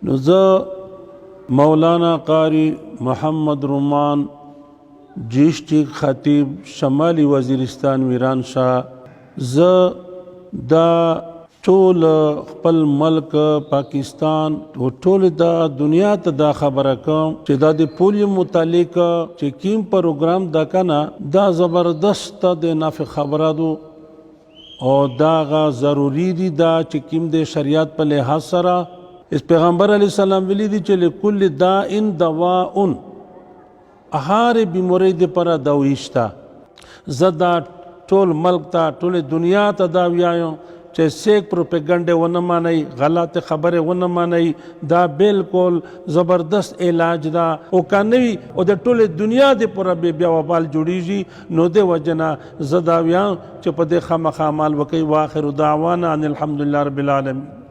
نو زه مولانا قاری محمد رومان جیشتی خطیب شمالی وزیرستان ویران شاه زه دا ټول خپل ملک پاکستان او ټول دا دنیا ته دا خبره کوم چې دا د پولیو متعلق چې کیم پروګرام دا کنه دا زبردست د نافع خبراتو او دا ضروری دی دا چې کیم د شریعت په لحاظ سره اس پیغمبر علیہ السلام ویلی دی چې لکل داء دواء هر بیماری د پر داویشتا زدا ټول ملک ته ټول دنیا ته دا ویایم چې سیک پروپیګنډه ونه مانی غلط خبره ونه مانی دا بالکل زبردست علاج دا او کانوي او د ټول دنیا د پر بیا وبال جوړیږي نو د وجنا زدا ویایم چې په د خامخامال وکي واخر دعوانا ان الحمدلله رب العالمین.